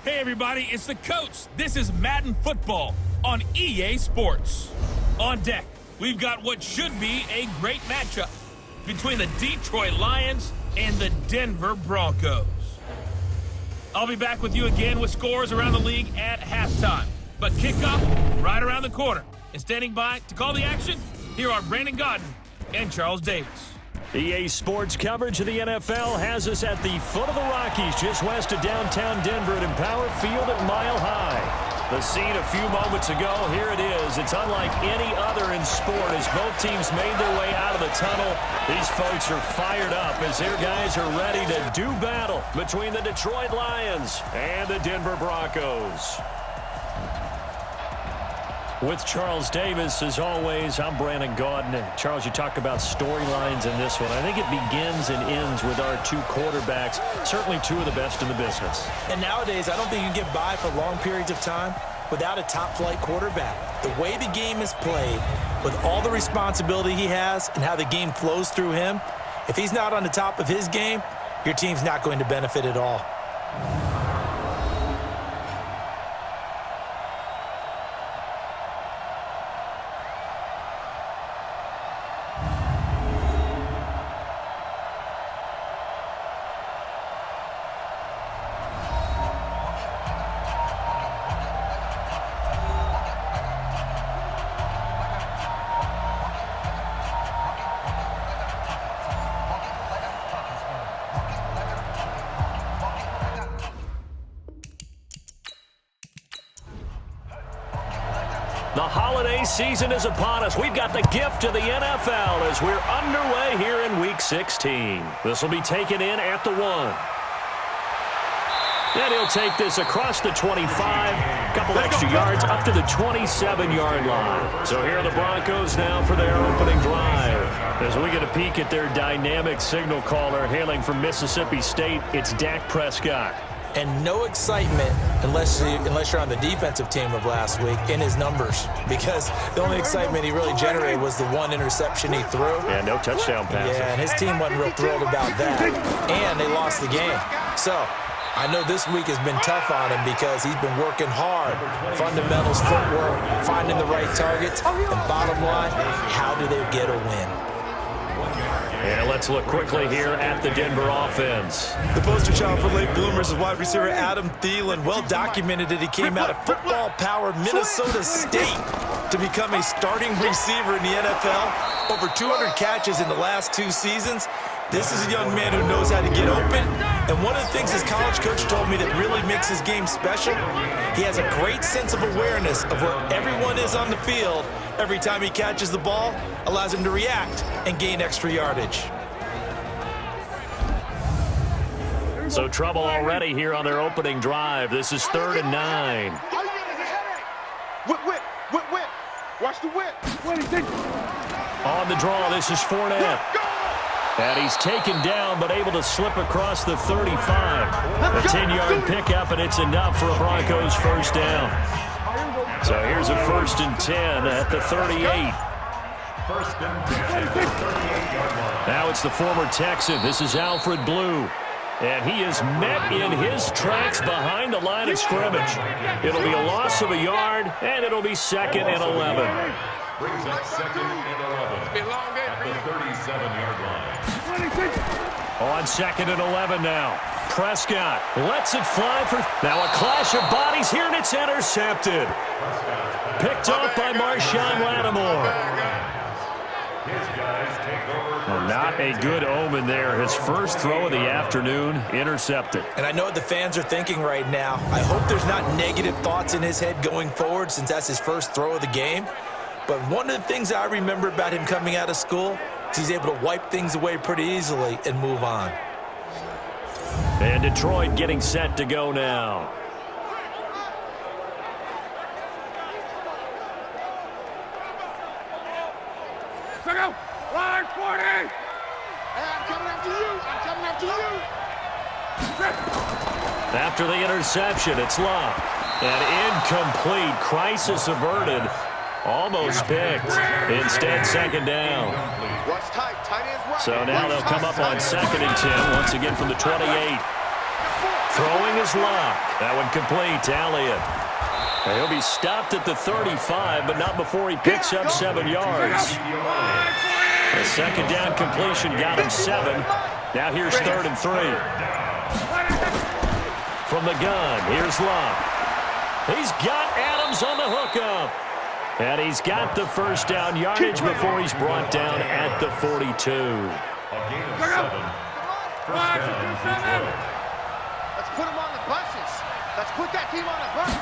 Hey everybody, it's the coach. This is Madden Football on EA Sports. On deck, we've got what should be a great matchup between the Detroit Lions and the Denver Broncos. I'll be back with you again with scores around the league at halftime. But kickoff right around the corner. And standing by to call the action, here are Brandon Godden and Charles Davis. EA Sports coverage of the NFL has us at the foot of the Rockies, just west of downtown Denver at Empower Field at Mile High. The scene a few moments ago, here it is. It's unlike any other in sport as both teams made their way out of the tunnel. These folks are fired up as their guys are ready to do battle between the Detroit Lions and the Denver Broncos. With Charles Davis, as always, I'm Brandon Gaudin. Charles, you talk about storylines in this one. I think it begins and ends with our two quarterbacks, certainly two of the best in the business. And nowadays, I don't think you can get by for long periods of time without a top-flight quarterback. The way the game is played, with all the responsibility he has and how the game flows through him, if he's not on the top of his game, your team's not going to benefit at all. The holiday season is upon us. We've got the gift of the NFL as we're underway here in Week 16. This will be taken in at the 1. And he'll take this across the 25, a couple extra yards up to the 27-yard line. So here are the Broncos now for their opening drive. As we get a peek at their dynamic signal caller hailing from Mississippi State, it's Dak Prescott. And no excitement unless you're on the defensive team of last week in his numbers, because the only excitement he really generated was the one interception he threw. Yeah, no touchdown pass. Yeah, and his team wasn't real thrilled about that. And they lost the game. So I know this week has been tough on him because he's been working hard. Fundamentals, footwork, finding the right targets. And bottom line, how do they get a win? And let's look quickly here at the Denver offense. The poster child for late bloomers is wide receiver Adam Thielen. Well documented that he came out of football-powered Minnesota State to become a starting receiver in the NFL. Over 200 catches in the last 2 seasons. This is a young man who knows how to get open. And one of the things his college coach told me that really makes his game special, he has a great sense of awareness of where everyone is on the field. Every time he catches the ball, allows him to react and gain extra yardage. So trouble already here on their opening drive. This is 3rd and 9. Whip. Watch the whip. On the draw, this is Fournette. And he's taken down, but able to slip across the 35. A 10-yard pickup, and it's enough for a Broncos first down. So here's a 1st and 10 at the 38. Now it's the former Texan. This is Alfred Blue. And he is met in his tracks behind the line of scrimmage. It'll be a loss of a yard, and it'll be 2nd and 11. Brings up 2nd and 11 at the 37-yard line. On 2nd and 11 now. Prescott lets it fly for... Now a clash of bodies here, and it's intercepted. Picked up by Marshawn Lattimore. Well, not a good omen there. His first throw of the afternoon, intercepted. And I know what the fans are thinking right now. I hope there's not negative thoughts in his head going forward since that's his first throw of the game. But one of the things I remember about him coming out of school is he's able to wipe things away pretty easily and move on. And Detroit getting set to go now. Check out. Line 40. Hey, I'm coming after you. After the interception, it's Love. And incomplete. Crisis averted. Almost picked. Instead, 2nd down. So now they'll come up on 2nd and 10, once again from the 28. Throwing his lock. That one complete to Elliott. He'll be stopped at the 35, but not before he picks up 7 yards. The second down completion got him 7. Now here's 3rd and 3. From the gun, here's Locke. He's got Adams on the hookup. And he's got the first down yardage before he's brought down at the 42. Let's put him on the buses. Let's put that team on the bus.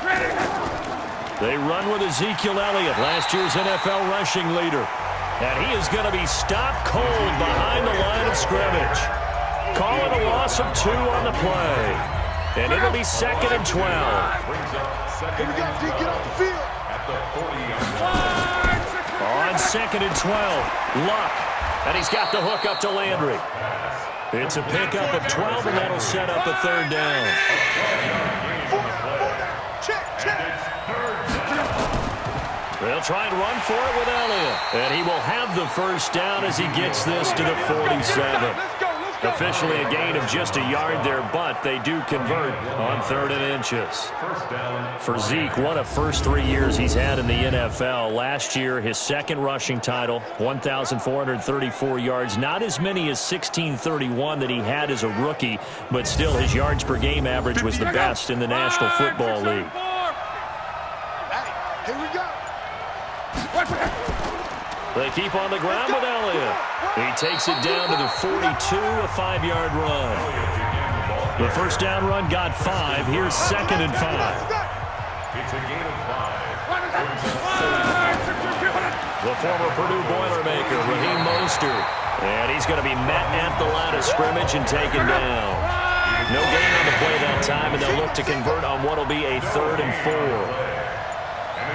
They run with Ezekiel Elliott, last year's NFL rushing leader. And he is going to be stopped cold behind the line of scrimmage. Calling a loss of 2 on the play. And it'll be 2nd and 12. Here we go, D. Get off the field. On 2nd and 12, Luck. And he's got the hook up to Landry. It's a pickup of 12, and that'll set up a 3rd down. They'll try and run for it with Elliott. And he will have the first down as he gets this to the 47. Officially a gain of just a yard there, but they do convert on 3rd and inches. For Zeke, what a first 3 years he's had in the NFL. Last year, his 2nd rushing title, 1,434 yards. Not as many as 1,631 that he had as a rookie, but still his yards per game average was the best in the National Football League. Here we go. They keep on the ground with Elliott. He takes it down to the 42, a 5-yard run. The first down run got 5. Here's 2nd and 5. It's a gain of 5. The former Purdue Boilermaker, Raheem Mostert. And he's going to be met at the line of scrimmage and taken down. No gain on the play that time, and they'll look to convert on what will be a 3rd and 4.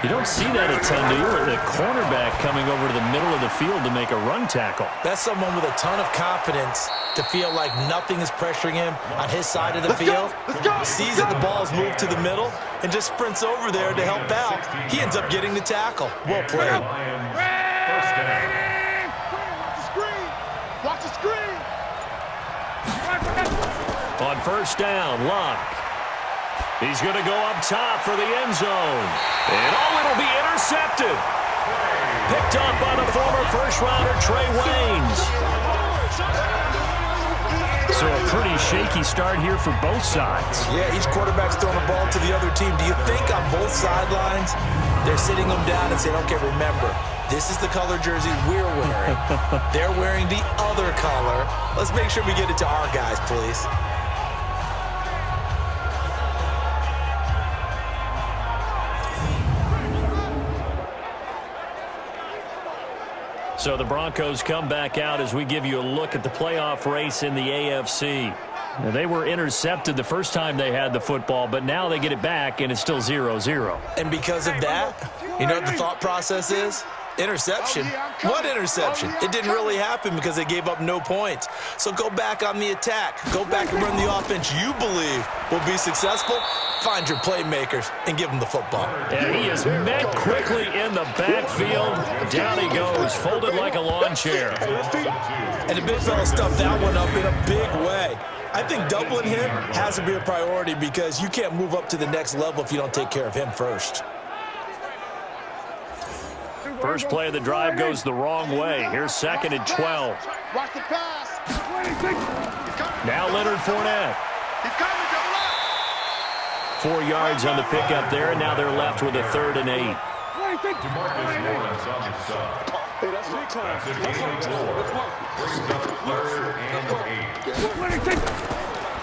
You don't see that a ton, do you? The cornerback coming over to the middle of the field to make a run tackle. That's someone with a ton of confidence to feel like nothing is pressuring him on his side of the field. Sees that the ball is moved to the middle and just sprints over there to help out. He ends up getting the tackle. Well played. Watch the screen. On first down, Locke. He's going to go up top for the end zone. And it'll be intercepted. Picked up by the former first-rounder, Trey Waynes. So a pretty shaky start here for both sides. Yeah, each quarterback's throwing the ball to the other team. Do you think on both sidelines they're sitting them down and saying, okay, remember, this is the color jersey we're wearing. They're wearing the other color. Let's make sure we get it to our guys, please. So the Broncos come back out as we give you a look at the playoff race in the AFC. Now, they were intercepted the first time they had the football, but now they get it back, and it's still 0-0. And because of that, you know what the thought process is? Interception. What interception? It didn't really happen because they gave up no points. So go back on the attack. Go back and run the offense you believe will be successful. Find your playmakers and give them the football. And he is met quickly in the backfield. Down he goes, folded like a lawn chair. And the big fella stuffed that one up in a big way. I think doubling him has to be a priority because you can't move up to the next level if you don't take care of him first. First play of the drive goes the wrong way. Here's 2nd and 12. Watch the pass. Now Leonard Fournette. 4 yards on the pickup there, and now they're left with a 3rd and 8. Hey, that's big time.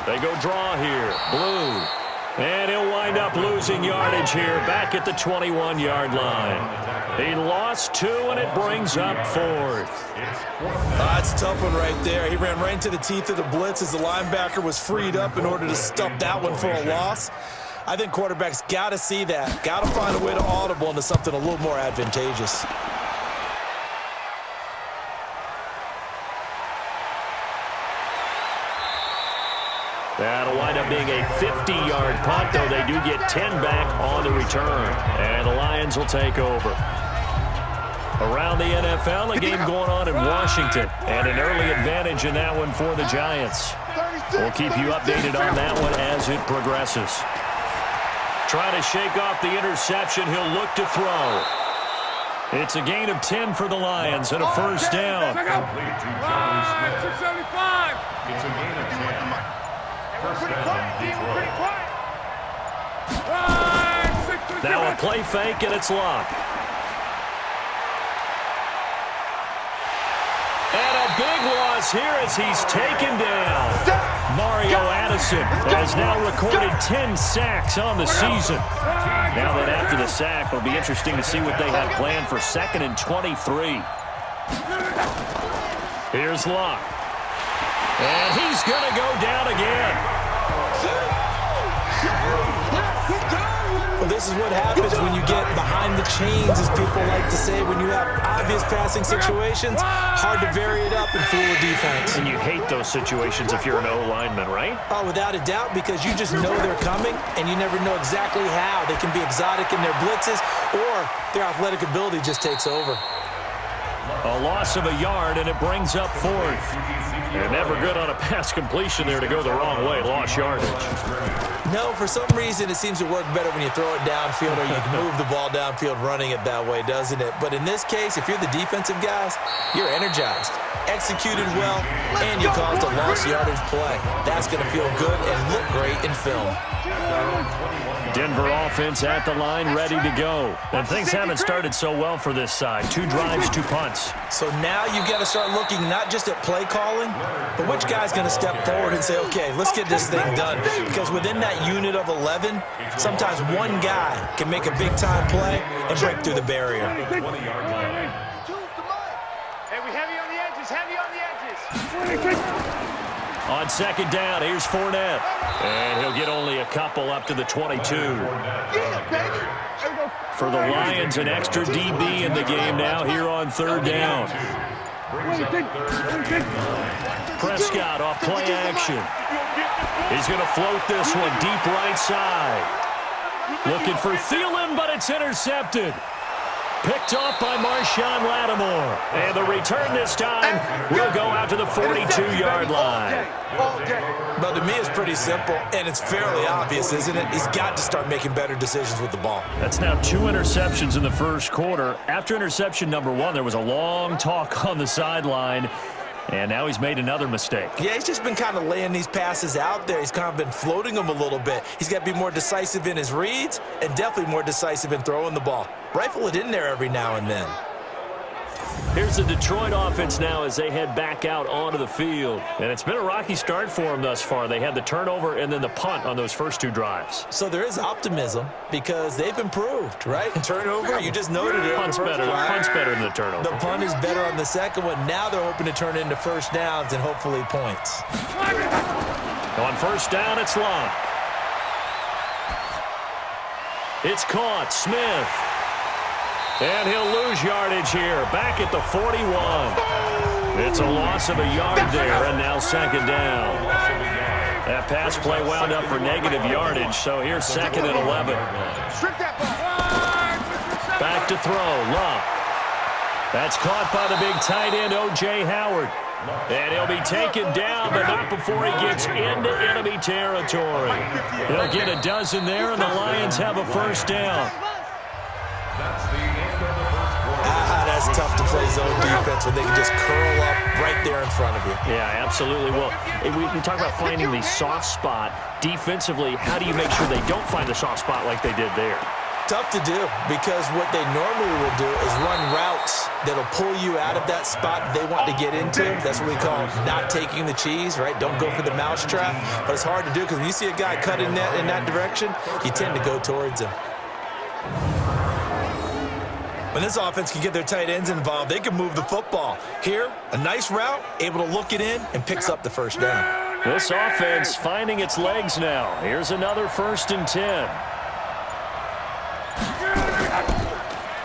They go draw here. Blue. And he'll wind up losing yardage here back at the 21-yard line. He lost 2, and it brings up 4th. That's a tough one right there. He ran right into the teeth of the blitz as the linebacker was freed up in order to stuff that one for a loss. I think quarterbacks got to see that. Got to find a way to audible into something a little more advantageous. That'll wind up being a 50-yard punt, though they do get 10 back on the return. And the Lions will take over. Around the NFL, a game going on in Washington. And an early advantage in that one for the Giants. 30 We'll keep you updated on that one as it progresses. Trying to shake off the interception. He'll look to throw. It's a gain of 10 for the Lions and a first down. Complete to Johnny Smith. 675. It's a gain of 10. First down, Detroit. Now a play fake, and it's Luck. And a big loss here as he's taken down. Mario Addison has now recorded 10 sacks on the season. Now that after the sack, it'll be interesting to see what they have planned for 2nd and 23. Here's Luck. And he's going to go down again. Well, this is what happens when you get behind the chains, as people like to say. When you have obvious passing situations, hard to vary it up and fool a defense. And you hate those situations if you're an O-lineman, right? Oh, without a doubt, because you just know they're coming, and you never know exactly how. They can be exotic in their blitzes, or their athletic ability just takes over. A loss of a yard, and it brings up 4th. And never good on a pass completion there to go the wrong way. Lost yardage. No, for some reason, it seems to work better when you throw it downfield or you can move the ball downfield running it that way, doesn't it? But in this case, if you're the defensive guys, you're energized, executed well, and you caused a lost yardage play. That's going to feel good and look great in film. Denver offense at the line, ready to go. And things haven't started so well for this side. 2 drives, 2 punts. So now you've got to start looking not just at play calling, but which guy's going to step forward and say, okay, let's get this thing done. Because within that unit of 11, sometimes one guy can make a big-time play and break through the barrier. Hey, we heavy on the edges, heavy on the edges. On 2nd down, here's Fournette. And he'll get only a couple up to the 22. For the Lions, an extra DB in the game now here on 3rd down. Prescott off play action. He's going to float this one deep right side. Looking for Thielen, but it's intercepted. Picked off by Marshawn Lattimore. And the return this time will go out to the 42-yard line. But to me, it's pretty simple, and it's fairly obvious, isn't it? He's got to start making better decisions with the ball. That's now 2 interceptions in the first quarter. After interception number 1, there was a long talk on the sideline. And now he's made another mistake. Yeah, he's just been kind of laying these passes out there. He's kind of been floating them a little bit. He's got to be more decisive in his reads and definitely more decisive in throwing the ball. Rifle it in there every now and then. Here's the Detroit offense now as they head back out onto the field. And it's been a rocky start for them thus far. They had the turnover and then the punt on those first 2 drives. So there is optimism because they've improved, right? Turnover, you just noted it. Punt's better than the turnover. The punt is better on the second one. Now they're hoping to turn into first downs and hopefully points. On 1st down, it's Luck. It's caught. Smith. And he'll lose yardage here, back at the 41. It's a loss of a yard there, and now 2nd down. That pass play wound up for negative yardage, so here's 2nd and 11. Back to throw, Luck. That's caught by the big tight end, O.J. Howard. And he'll be taken down, but not before he gets into enemy territory. He'll get a dozen there, and the Lions have a first down. That's tough to play zone defense when they can just curl up right there in front of you. Yeah, absolutely. Well, we talk about finding the soft spot. Defensively, how do you make sure they don't find the soft spot like they did there? Tough to do because what they normally will do is run routes that'll pull you out of that spot they want to get into. That's what we call not taking the cheese, right? Don't go for the mousetrap. But it's hard to do because when you see a guy cutting that in that direction, you tend to go towards him. When this offense can get their tight ends involved, they can move the football. Here, a nice route, able to look it in, and picks up the first down. This offense finding its legs now. Here's another 1st and 10.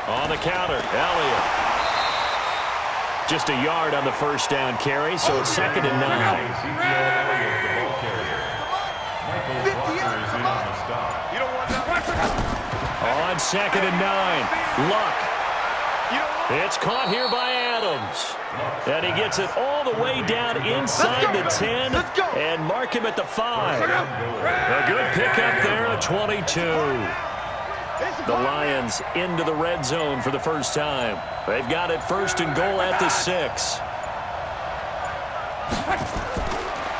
On the counter, Elliott. Just a yard on the first down carry, so it's 2nd and 9. On 2nd and 9, Luck. It's caught here by Adams. And he gets it all the way down inside the 10 and mark him at the 5. A good pickup there at 22. The Lions into the red zone for the first time. They've got it first and goal at the 6.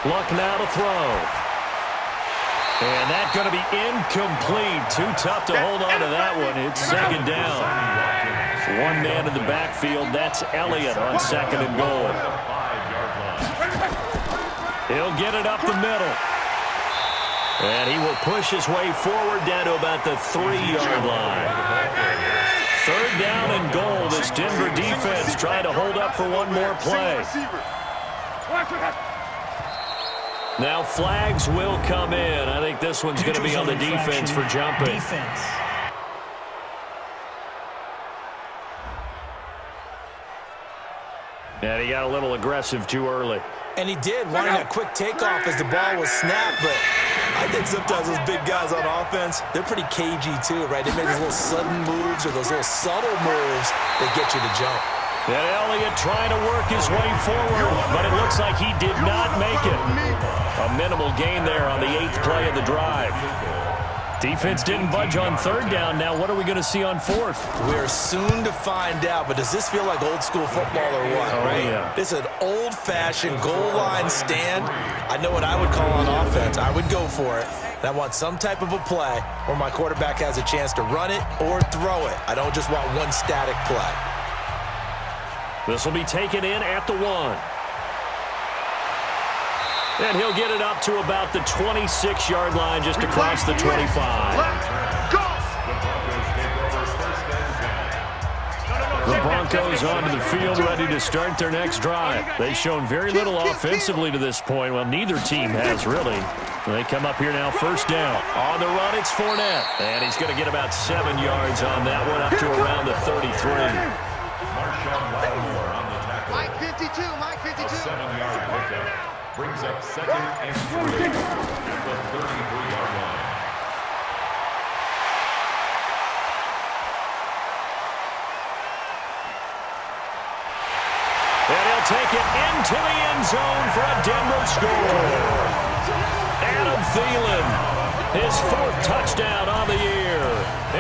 Luck now to throw. And that's going to be incomplete. Too tough to hold on to that one. It's second down. One man in the backfield. That's Elliott on second and goal. He'll get it up the middle. And he will push his way forward down to about the 3-yard line. Third down and goal. This Denver defense trying to hold up for one more play. Now flags will come in. I think this one's going to be on the defense for jumping. And he got a little aggressive too early. And he did, wanting a quick takeoff as the ball was snapped, but I think sometimes those big guys on offense, they're pretty cagey too, right? They make those little sudden moves or those little subtle moves that get you to jump. And Elliott trying to work his way forward, but it looks like he did not make it. A minimal gain there on the 8th play of the drive. Defense didn't budge on third down. Now what are we going to see on fourth? We're soon to find out, but does this feel like old school football or what, right? Yeah. It's an old-fashioned goal line stand. I know what I would call on offense. I would go for it. And I want some type of a play where my quarterback has a chance to run it or throw it. I don't just want one static play. This will be taken in at the 1. And he'll get it up to about the 26-yard line, just across the 25. The Broncos onto the field, ready to start their next drive. They've shown very little offensively to this point. Well, neither team has, really. They come up here now, first down. On the run, it's Fournette. And he's going to get about 7 yards on that one, up to around the 33. Mike 52, Mike 52. 7-yard pickup. Brings up second and 3 at the 33-yard line. And he'll take it into the end zone for a Denver score. Adam Thielen, his 4th touchdown on the year.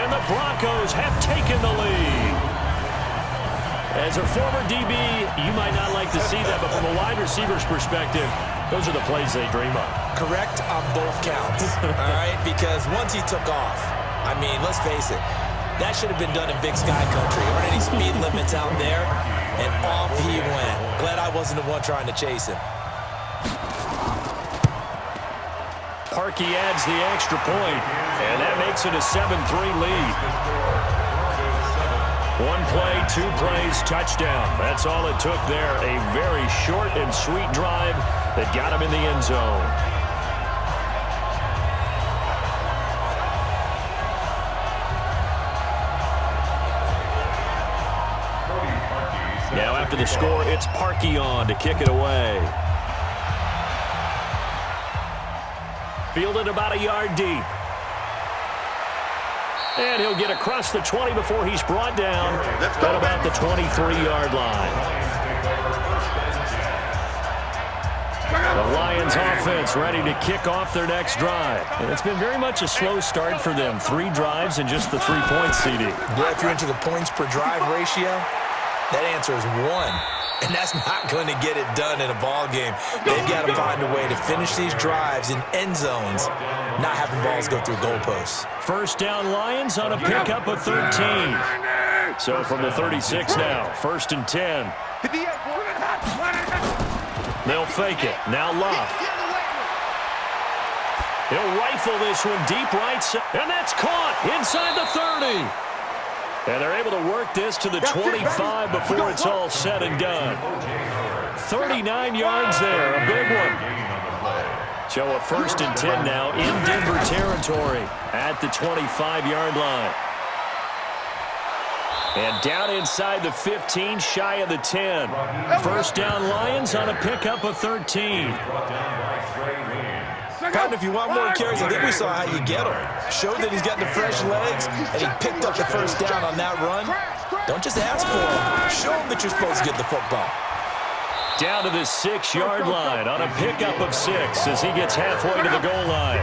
And the Broncos have taken the lead. As a former DB, you might not like to see that, but from a wide receiver's perspective, those are the plays they dream of. Correct on both counts, all right? Because once he took off, I mean, let's face it, that should have been done in Big Sky Country. There weren't any speed limits out there, and off he went. Glad I wasn't the one trying to chase him. Parkey adds the extra point, and that makes it a 7-3 lead. 1 play, 2 plays, touchdown. That's all it took there. A very short and sweet drive that got him in the end zone. Now after the score, it's Parkey on to kick it away. Fielded about a yard deep. And he'll get across the 20 before he's brought down at about the 23-yard line. The Lions offense ready to kick off their next drive. And it's been very much a slow start for them. 3 drives and just the 3-point CD. Yeah, if you're into the points per drive ratio, that answer is 1. And that's not going to get it done in a ball game. They've got to find a way to finish these drives in end zones, not having balls go through goalposts. First down Lions on a pickup of 13. So from the 36 now, 1st and 10. They'll fake it. Now Love. He'll rifle this one deep right side. And that's caught inside the 30. And they're able to work this to the 25 before it's all said and done. 39 yards there, a big one. So a 1st and 10 now in Denver territory at the 25-yard line. And down inside the 15, shy of the 10. First down Lions on a pickup of 13. Patton, if you want more carries, I think we saw how you get them. Showed that he's got the fresh legs, and he picked up the first down on that run. Don't just ask for him. Show him that you're supposed to get the football. Down to the 6-yard line on a pickup of 6 as he gets halfway to the goal line.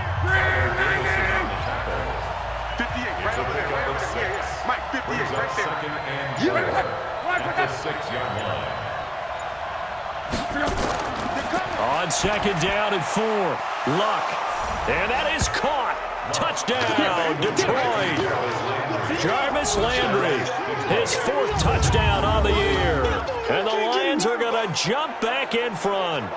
58, right over there, right over there. Mike, 58, right there. Second and 4 at the 6-yard line. On second down and 4, Luck. And that is caught. Touchdown, Detroit. Jarvis Landry, his 4th touchdown on the year. And the Lions are going to jump back in front.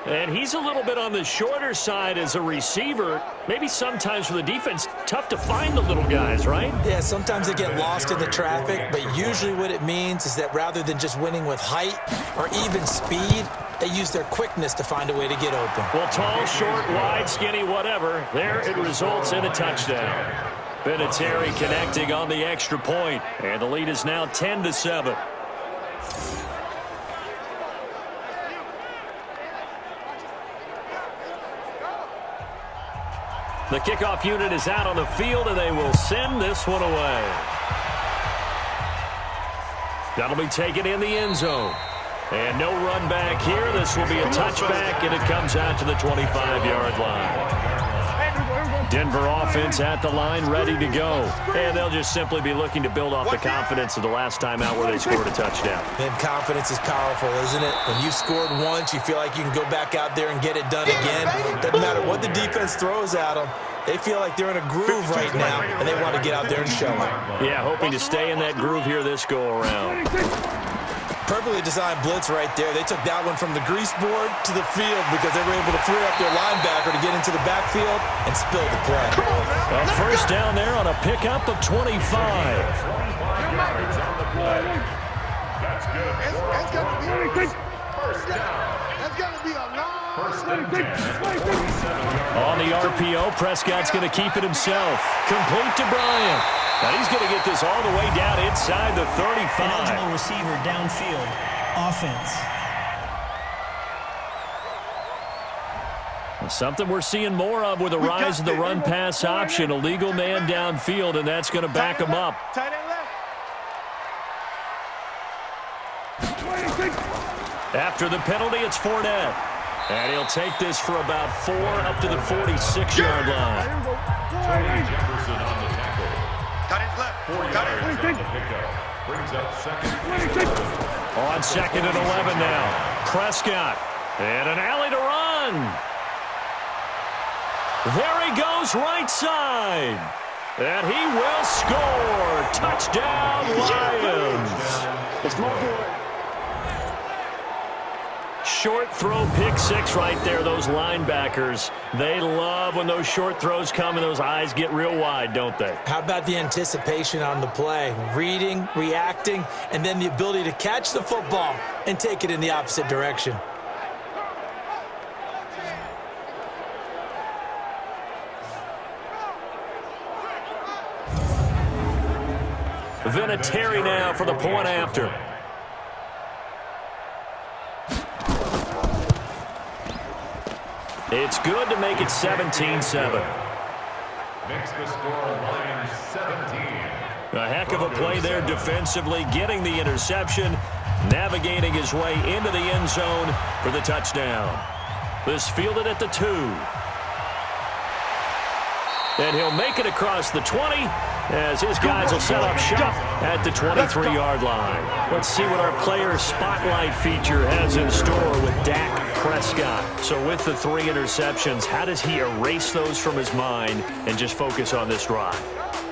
And he's a little bit on the shorter side as a receiver. Maybe sometimes for the defense, tough to find the little guys, right? Yeah, sometimes they get lost in the traffic, but usually what it means is that rather than just winning with height or even speed, they use their quickness to find a way to get open. Well, tall, short, wide, skinny, whatever, there it results in a touchdown. Vinatieri connecting on the extra point, and the lead is now 10-7. The kickoff unit is out on the field, and they will send this one away. That'll be taken in the end zone. And no run back here. This will be a touchback, and it comes out to the 25-yard line. Denver offense at the line, ready to go. And they'll just simply be looking to build off the confidence of the last time out where they scored a touchdown. And confidence is powerful, isn't it? When you've scored once, you feel like you can go back out there and get it done again. Doesn't matter what the defense throws at them. They feel like they're in a groove right now, and they want to get out there and show it. Yeah, hoping to stay in that groove here this go-around. Perfectly designed blitz right there. They took that one from the grease board to the field because they were able to free up their linebacker to get into the backfield and spill the play. A first down there on a pickup of 25. That's good. First down. That's going to be a long First and 10 at the 47-yard On the RPO, Prescott's going to keep it himself. Complete to Bryant. Now he's going to get this all the way down inside the 35. An eligible receiver downfield. Offense. Something we're seeing more of with the rise of the run-pass option. A legal man downfield, and that's going to back him up. Tight end left. After the penalty, it's Fournette. And he'll take this for about 4 up to the 46-yard line. Tony Jefferson on the tackle. Tight end left. 4 yards on the pickup. Brings up second. On second and 11 now. Prescott. And an alley to run. There he goes right side. And he will score. Touchdown, Lions. It's my boy. Short throw, pick six right there. Those linebackers, they love when those short throws come and those eyes get real wide, don't they? How about the anticipation on the play? Reading, reacting, and then the ability to catch the football and take it in the opposite direction. Vinatieri now for the point after. It's good to make it 17-7. Makes the score Lions 17. A heck of a play there defensively, getting the interception, navigating his way into the end zone for the touchdown. This fielded at the 2. And he'll make it across the 20 as his guys will set up shop at the 23-yard line. Let's see what our player spotlight feature has in store with Dak Prescott. So with the 3 interceptions, how does he erase those from his mind and just focus on this drive?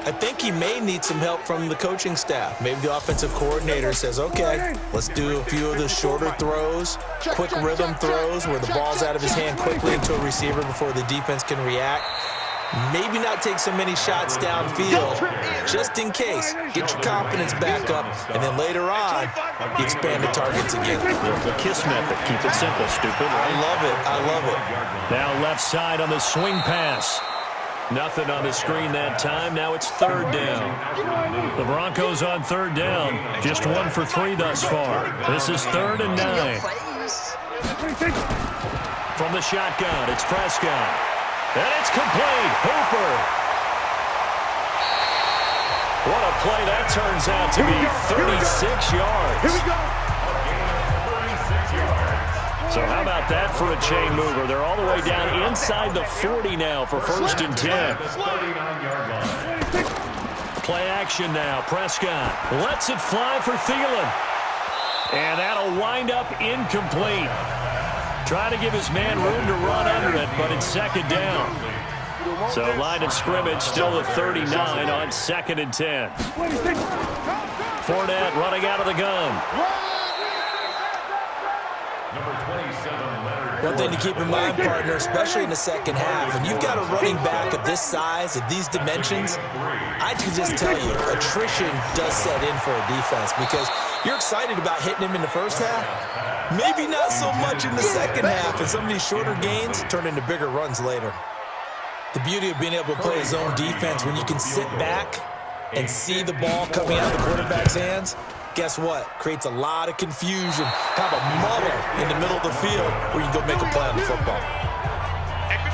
I think he may need some help from the coaching staff. Maybe the offensive coordinator says, okay, let's do a few of the shorter throws, quick rhythm throws where the ball's out of his hand quickly into a receiver before the defense can react. Maybe not take so many shots downfield, just in case. Get your confidence back up, and then later on, you expand the targets again. The KISS method. Keep it simple, stupid. Right? I love it. I love it. Now left side on the swing pass. Nothing on the screen that time. Now it's 3rd down. The Broncos on 3rd down. Just 1 for 3 thus far. This is 3rd and 9. From the shotgun, it's Prescott. And it's complete. Hooper. What a play that turns out to be. 36 yards. Here we go. So how about that for a chain mover? They're all the way down inside the 40 now for 1st and 10. Play action now. Prescott lets it fly for Thielen. And that'll wind up incomplete. Trying to give his man room to run under it, but it's 2nd down. So line of scrimmage still the 39 on 2nd and 10. Fournette running out of the gun. Number 27, Leonard. One thing to keep in mind, partner, especially in the second half, when you've got a running back of this size, of these dimensions, I can just tell you, attrition does set in for a defense because you're excited about hitting him in the first half. Maybe not so much in the second half, and some of these shorter gains turn into bigger runs later. The beauty of being able to play his own defense when you can sit back and see the ball coming out of the quarterback's hands, guess what? Creates a lot of confusion. Have a muddle in the middle of the field where you can go make a play on the football.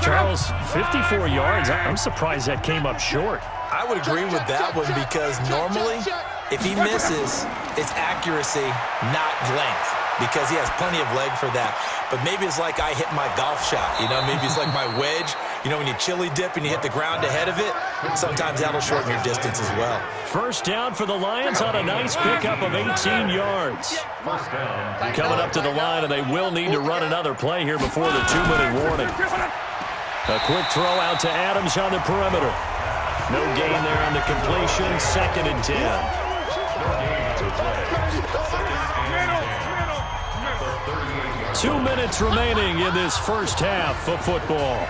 Charles, 54 yards. I'm surprised that came up short. I would agree with that one because normally, if he misses, it's accuracy, not length, because he has plenty of leg for that. But maybe it's like I hit my golf shot, you know? Maybe it's like my wedge. You know, when you chili dip and you hit the ground ahead of it, sometimes that'll shorten your distance as well. 1st down for the Lions on a nice pickup of 18 yards. Coming up to the line, and they will need to run another play here before the 2-minute warning. A quick throw out to Adams on the perimeter. No gain there on the completion. 2nd and 10. 2 minutes remaining in this first half of football.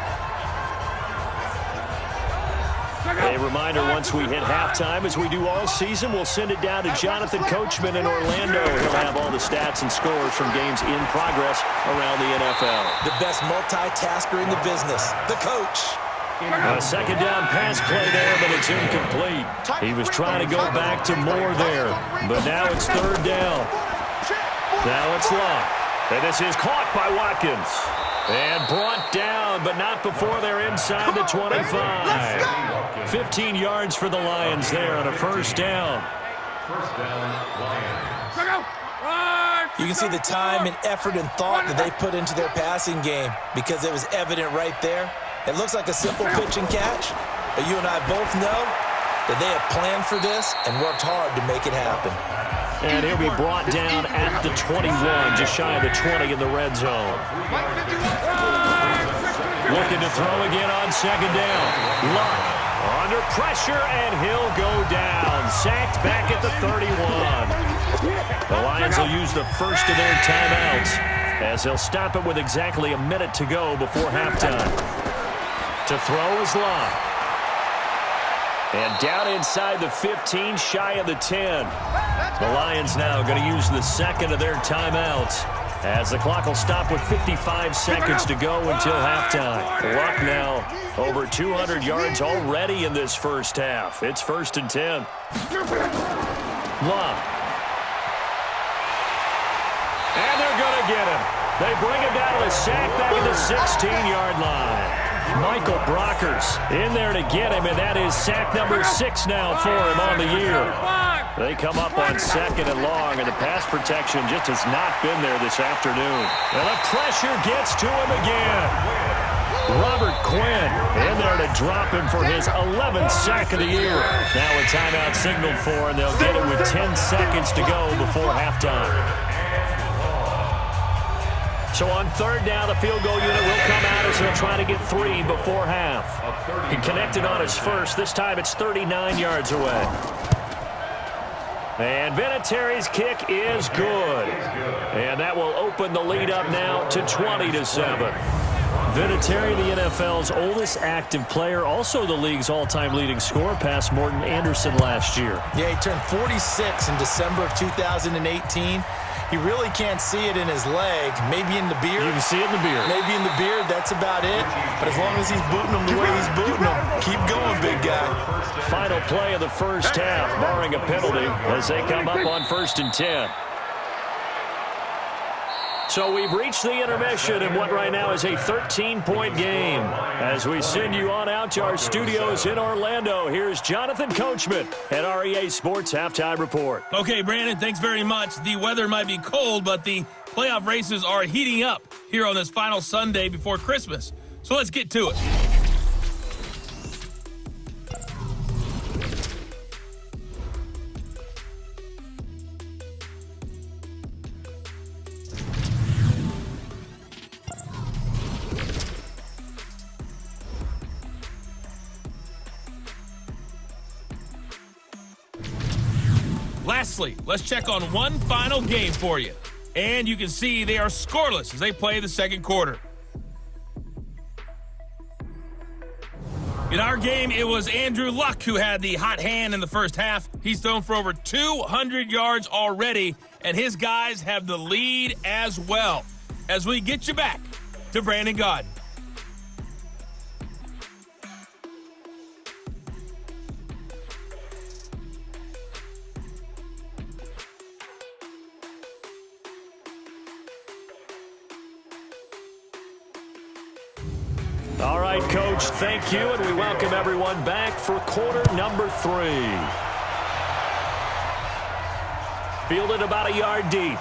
A reminder, once we hit halftime, as we do all season, we'll send it down to Jonathan Coachman in Orlando. He'll have all the stats and scores from games in progress around the NFL. The best multitasker in the business, the coach. A 2nd down pass play there, but it's incomplete. He was trying to go back to more there, but now it's 3rd down. Now it's Locke. And this is caught by Watkins. And brought down, but not before they're inside the 25. 15 yards for the Lions there on a 1st down. 1st down, Lions. You can see the time and effort and thought that they put into their passing game because it was evident right there. It looks like a simple pitch and catch, but you and I both know that they have planned for this and worked hard to make it happen. And he'll be brought down at the 21, just shy of the 20 in the red zone. Looking to throw again on 2nd down. Luck under pressure, and he'll go down. Sacked back at the 31. The Lions will use the first of their timeouts as they'll stop it with exactly a minute to go before halftime. To throw is Luck. And down inside the 15, shy of the 10. The Lions now going to use the 2nd of their timeouts as the clock will stop with 55 seconds to go until halftime. Luck now over 200 yards already in this first half. It's 1st and 10. Luck. And they're going to get him. They bring him down to a sack back at the 16-yard line. Michael Brockers in there to get him, and that is sack number 6 now for him on the year. They come up on 2nd and long, and the pass protection just has not been there this afternoon. And the pressure gets to him again. Robert Quinn in there to drop him for his 11th sack of the year. Now a timeout signaled for, and they'll get it with 10 seconds to go before halftime. So on 3rd down, the field goal unit will come out as they'll try to get 3 before half. He connected on his first. This time it's 39 yards away. And Vinatieri's kick is good. And that will open the lead up now to 20-7. Vinatieri, the NFL's oldest active player, also the league's all-time leading scorer, past Morton Anderson last year. Yeah, he turned 46 in December of 2018. He really can't see it in his leg. Maybe in the beard. You can see it in the beard. Maybe in the beard, that's about it. But as long as he's booting him the way he's booting him, keep going, big guy. Final play of the first half, barring a penalty, as they come up on 1st and 10. So we've reached the intermission in what right now is a 13-point game. As we send you on out to our studios in Orlando, here's Jonathan Coachman at our EA Sports Halftime Report. Okay, Brandon, thanks very much. The weather might be cold, but the playoff races are heating up here on this final Sunday before Christmas. So let's get to it. Lastly, let's check on one final game for you. And you can see they are scoreless as they play the second quarter. In our game, it was Andrew Luck who had the hot hand in the first half. He's thrown for over 200 yards already, and his guys have the lead as well. As we get you back to Brandon Gaudin. All right, Coach, thank you, and we welcome everyone back for quarter number 3. Fielded about a yard deep.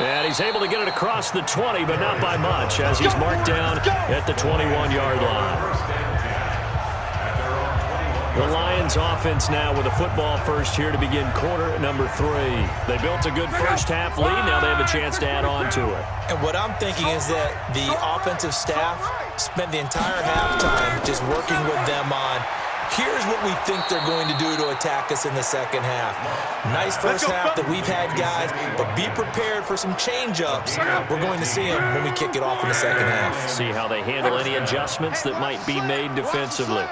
And he's able to get it across the 20, but not by much, as he's marked down at the 21-yard line. The Lions offense now with a football first here to begin quarter number 3. They built a good first half lead. Now they have a chance to add on to it. And what I'm thinking is that the offensive staff spent the entire halftime just working with them on, here's what we think they're going to do to attack us in the second half. Nice first half that we've had, guys, but be prepared for some change-ups. We're going to see them when we kick it off in the second half. See how they handle any adjustments that might be made defensively.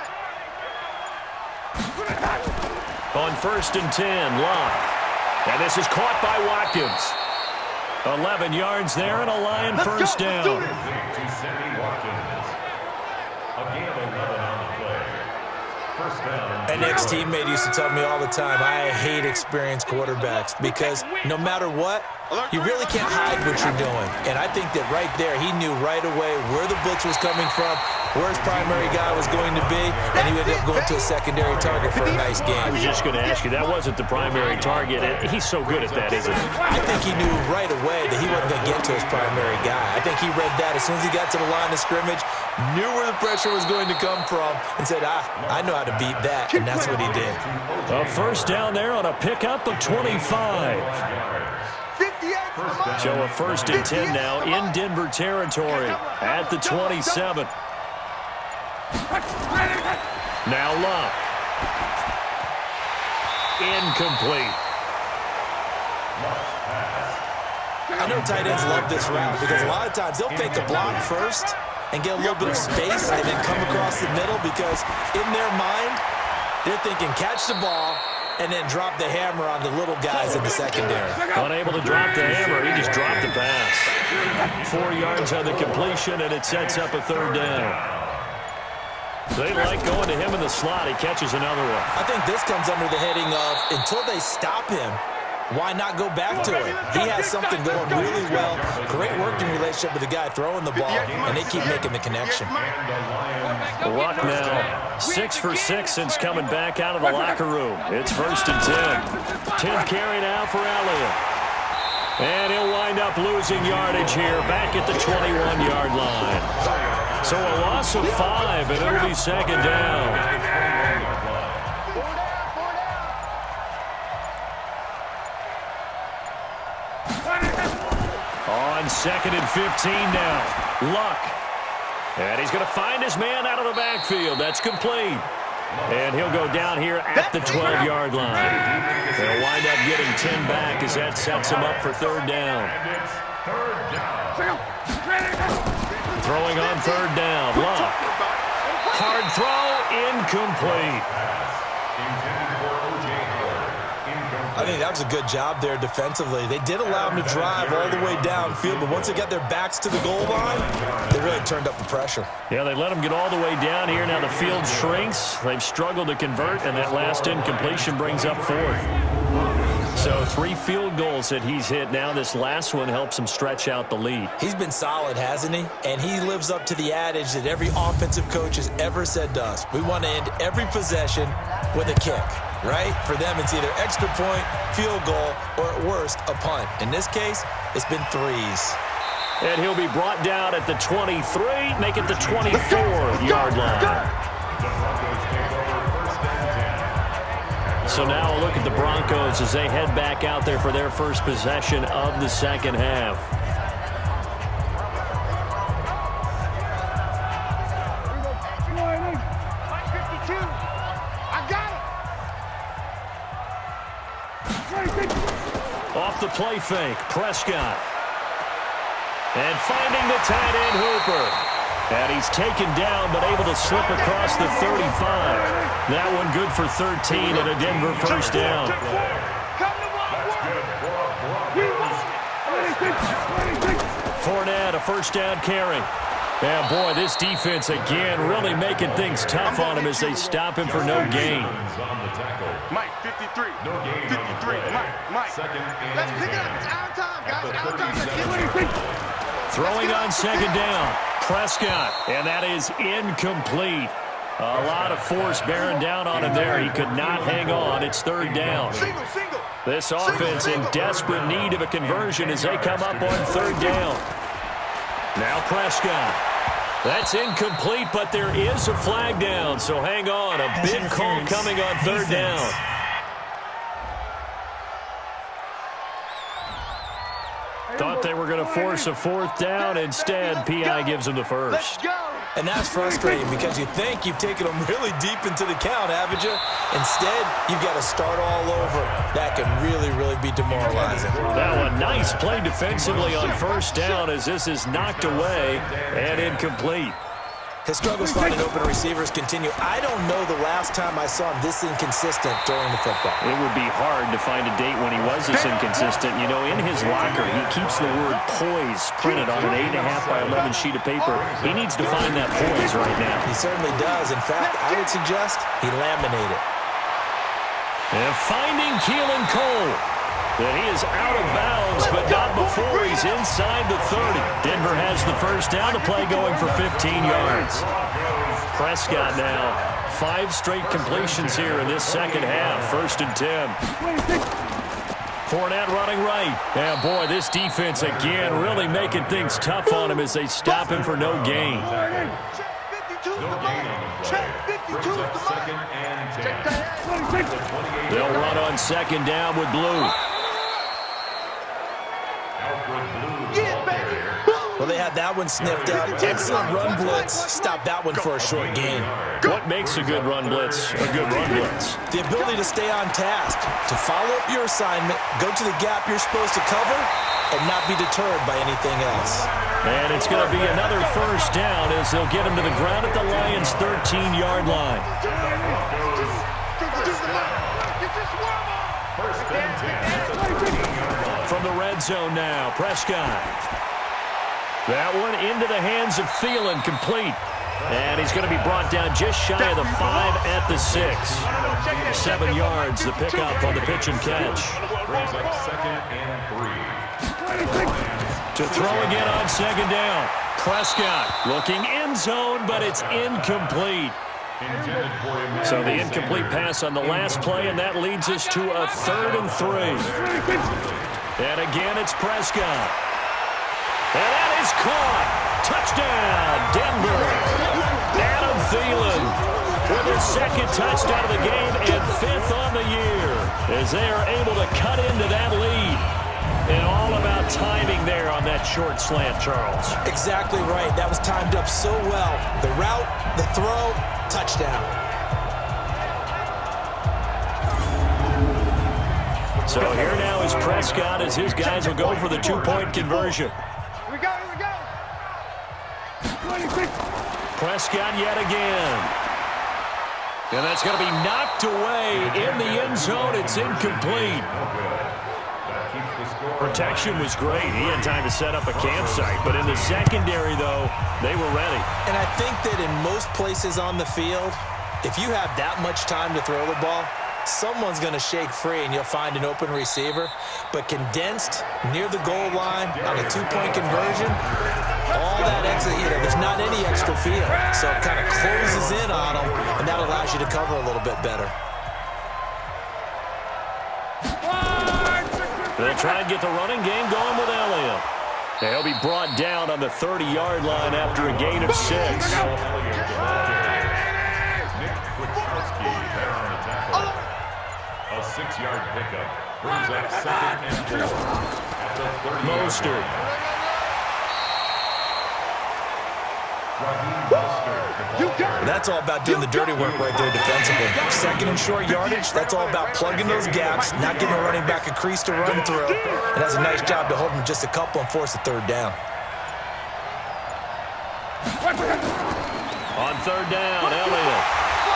On 1st and 10, Luck. And this is caught by Watkins. 11 yards there and a Lion first down. An ex-teammate used to tell me all the time, I hate experienced quarterbacks because no matter what, you really can't hide what you're doing. And I think that right there, he knew right away where the blitz was coming from, where his primary guy was going to be, and he ended up going to a secondary target for a nice game. I was just going to ask you, that wasn't the primary target, and he's so good at that, isn't he? I think he knew right away that he wasn't going to get to his primary guy. I think he read that as soon as he got to the line of scrimmage, knew where the pressure was going to come from, and said, I know how to beat that, and that's what he did. A first down there on a pickup of 25. So a 1st and 10 now in Denver territory at the 27. Now Luck. Incomplete. I know tight ends love this route because a lot of times they'll fake a block first and get a little bit of space and then come across the middle because in their mind, they're thinking catch the ball and then drop the hammer on the little guys in the secondary. Unable to drop the hammer, he just dropped the pass. 4 yards on the completion, and it sets up a 3rd down. They like going to him in the slot. He catches another one. I think this comes under the heading of until they stop him, why not go back to him? He has something going really well. Great working relationship with the guy throwing the ball, and they keep making the connection. Luck now 6 for 6 since coming back out of the locker room. It's 1st and 10. 10th carry now for Elliott. And he'll wind up losing yardage here back at the 21-yard line. So a loss of 5, and it'll be 2nd down. On 2nd and 15 now. Luck. And he's going to find his man out of the backfield. That's complete. And he'll go down here at the 12-yard line. They'll wind up getting 10 back as that sets him up for 3rd down. Throwing on 3rd down. Luck. Hard throw. Incomplete. I think that was a good job there defensively. They did allow them to drive all the way downfield, but once they got their backs to the goal line, they really turned up the pressure. Yeah, they let them get all the way down here. Now the field shrinks. They've struggled to convert, and that last incompletion brings up 4th. So 3 field goals that he's hit now. This last one helps him stretch out the lead. He's been solid, hasn't he? And he lives up to the adage that every offensive coach has ever said to us. We want to end every possession with a kick, right? For them, it's either extra point, field goal, or at worst, a punt. In this case, it's been 3s. And he'll be brought down at the 23, make it the 24-yard line. So now a look at the Broncos as they head back out there for their first possession of the second half. Off the play fake, Prescott. And finding the tight end Hooper. And he's taken down, but able to slip across the 35. That one good for 13 and a Denver first down. Fournette, a first down carry. And boy, this defense again really making things tough on him as they stop him for no gain. Mike, 53. No gain 53. Mike. Let's pick it up. It's our time, guys. Our time. Throwing on second down. Prescott, and that is incomplete. A lot of force bearing down on him there. He could not hang on. It's third down. This offense in desperate need of a conversion as they come up on third down. Now Prescott. That's incomplete, but there is a flag down, so hang on. A big call coming on third down. Thought they were going to force a fourth down. Instead, P.I. gives them the first. And that's frustrating because you think you've taken them really deep into the count, haven't you? Instead, you've got to start all over. That can really, really be demoralizing. Now a nice play defensively on first down as this is knocked away and incomplete. His struggles finding open receivers continue. I don't know the last time I saw him this inconsistent during the football. It would be hard to find a date when he was this inconsistent. You know, in his locker, he keeps the word poise printed on an 8.5 by 11 sheet of paper. He needs to find that poise right now. He certainly does. In fact, I would suggest he laminate it. And finding Keelan Cole. That he is out of bounds, but not before he's inside the 30. Denver has the first down to play going for 15 yards. Prescott now, 5 straight completions here in this second half. First and 10. Fournette running right. And boy, this defense again really making things tough on him as they stop him for no gain. Second and 10. They'll run on second down with Blue. Well, they had that one sniffed out. Excellent run blitz. Stop that one for a short gain. What makes a good run blitz a good run blitz? The ability to stay on task, to follow up your assignment, go to the gap you're supposed to cover, and not be deterred by anything else. And it's going to be another first down as they'll get him to the ground at the Lions' 13-yard line. From the red zone now, Prescott. That one into the hands of Thielen, complete. And he's going to be brought down just shy of the 5 at the 6. 7 yards, the pickup on the pitch and catch. Brings up second and 3. To throw again on second down. Prescott looking end zone, but it's incomplete. So the incomplete pass on the last play, and that leads us to a 3rd and 3. And again, it's Prescott. And that is caught. Touchdown, Denver. Adam Thielen with his 2nd touchdown of the game and 5th on the year as they are able to cut into that lead. And all about timing there on that short slant, Charles. Exactly right. That was timed up so well. The route, the throw, touchdown. So here now is Prescott as his guys will go for the 2-point conversion. Here we go. Prescott yet again. And that's going to be knocked away in the end zone. It's incomplete. Protection was great. He had time to set up a campsite. But in the secondary, though, they were ready. And I think that in most places on the field, if you have that much time to throw the ball, someone's going to shake free and you'll find an open receiver. But condensed near the goal line on a two-point conversion, all that extra, there's not any extra field. So it kind of closes in on them, and that allows you to cover a little bit better. They'll try and get the running game going with Elliott. He'll be brought down on the 30-yard line after a gain of 6. A 6-yard pickup brings up 2nd and 4 at the 30-yard Mostert. That's all about doing the dirty work right there defensively. 2nd and short yardage, that's all about plugging those gaps, not giving a running back a crease to run through, and does a nice job to hold him just a couple and force a 3rd down. On 3rd down, Elliott.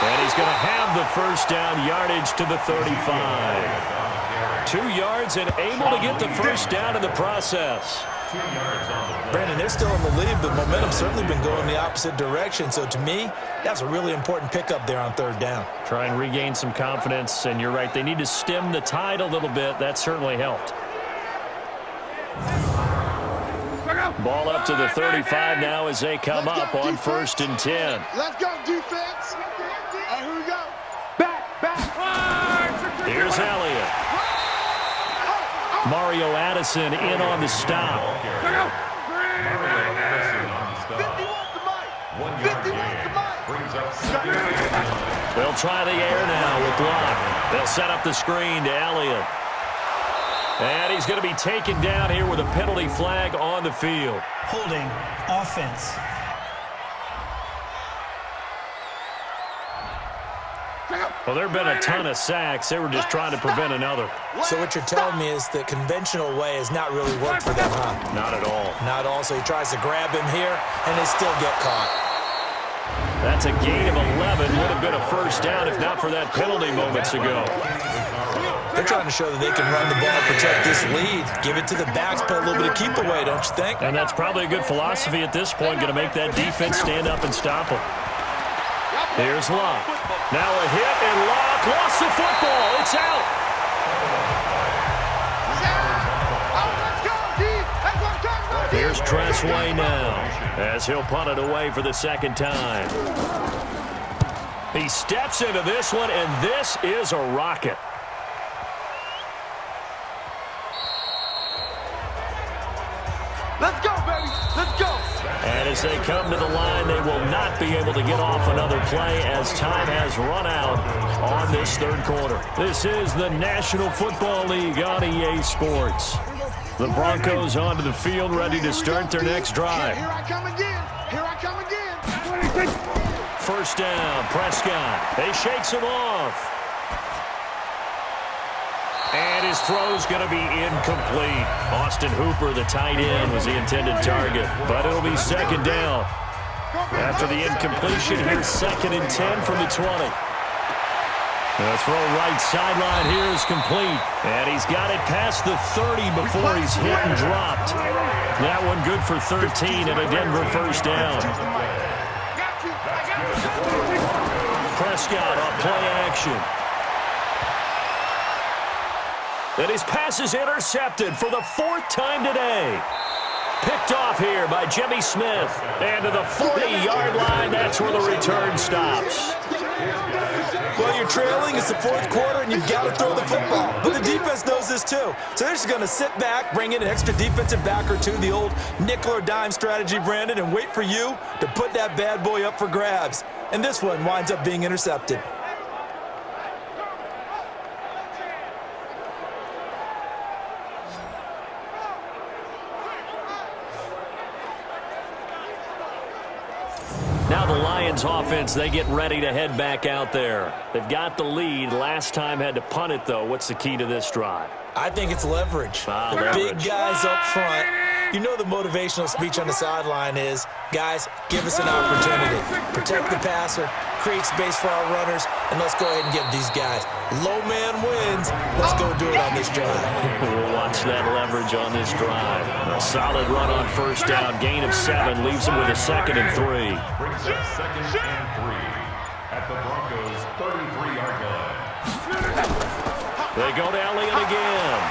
And he's going to have the 1st down yardage to the 35. 2 yards and able to get the 1st down in the process. Brandon, they're still in the lead, but momentum's certainly been going the opposite direction. So to me, that's a really important pickup there on 3rd down. Try and regain some confidence, and you're right, they need to stem the tide a little bit. That certainly helped. Ball up to the 35 now as they come up on 1st and 10. Let's go, defense. And here we go. Back. Here's Elliott. Mario Addison in on the stop. 51 to Mike. 51 to Mike. Brings up 2nd and 1. They'll try the air now with Locke. They'll set up the screen to Elliott. And he's going to be taken down here with a penalty flag on the field. Holding. Offense. Well, there have been a ton of sacks. They were just trying to prevent another. So what you're telling me is the conventional way has not really worked for them, huh? Not at all. Not at all. So he tries to grab him here, and they still get caught. That's a gain of 11. Would have been a 1st down if not for that penalty moments ago. They're trying to show that they can run the ball, protect this lead, give it to the backs, play a little bit of keep away, don't you think? And that's probably a good philosophy at this point, going to make that defense stand up and stop them. Here's Locke. Now a hit, and Locke lost the football. It's out. Here's Tressway now as he'll punt it away for the 2nd time. He steps into this one, and this is a rocket. Let's go, baby. Let's go. And as they come to the line, they will not be able to get off another play as time has run out on this 3rd quarter. This is the National Football League on EA Sports. The Broncos onto the field ready to start their next drive. Here I come again. 1st down, Prescott. They shakes him off. And his throw's going to be incomplete. Austin Hooper, the tight end, was the intended target. But it'll be 2nd down. After the incompletion, here's 2nd and 10 from the 20. The throw right sideline here is complete. And he's got it past the 30 before he's hit and dropped. That one good for 13 and a Denver 1st down. Prescott on play action. And his pass is intercepted for the 4th time today. Picked off here by Jimmy Smith. And to the 40-yard line, that's where the return stops. Well, you're trailing. It's the 4th quarter, and you've got to throw the football. But the defense knows this, too. So they're just going to sit back, bring in an extra defensive back or two, the old nickel or dime strategy, Brandon, and wait for you to put that bad boy up for grabs. And this one winds up being intercepted. Now the Lions offense, they get ready to head back out there. They've got the lead. Last time had to punt it, though. What's the key to this drive? I think it's leverage. The leverage. Big guys up front. You know the motivational speech on the sideline is, guys, give us an opportunity. Protect the passer, create space for our runners, and let's go ahead and give these guys. Low man wins. Let's go do it on this drive. We'll watch that leverage on this drive. A solid run on 1st down. Gain of 7 leaves them with a 2nd and 3. Brings up 2nd and 3 at the Broncos' 33-yard line. They go to Elliott again.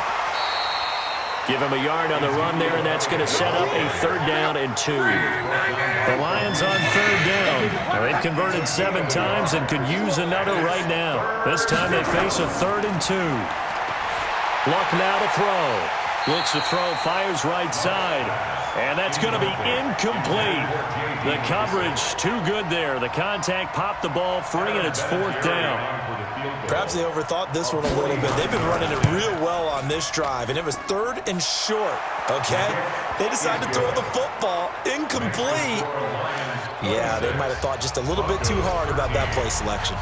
Give him a yard on the run there, and that's going to set up a 3rd down and 2. The Lions on 3rd down. They've converted 7 times and could use another right now. This time they face a 3rd and 2. Luck now to throw. Looks to throw, fires right side. And that's going to be incomplete. The coverage too good there. The contact popped the ball free, and it's 4th down. Perhaps they overthought this one a little bit. They've been running it real well on this drive, and it was 3rd and short, okay? They decided to throw the football incomplete. Yeah, they might have thought just a little bit too hard about that play selection.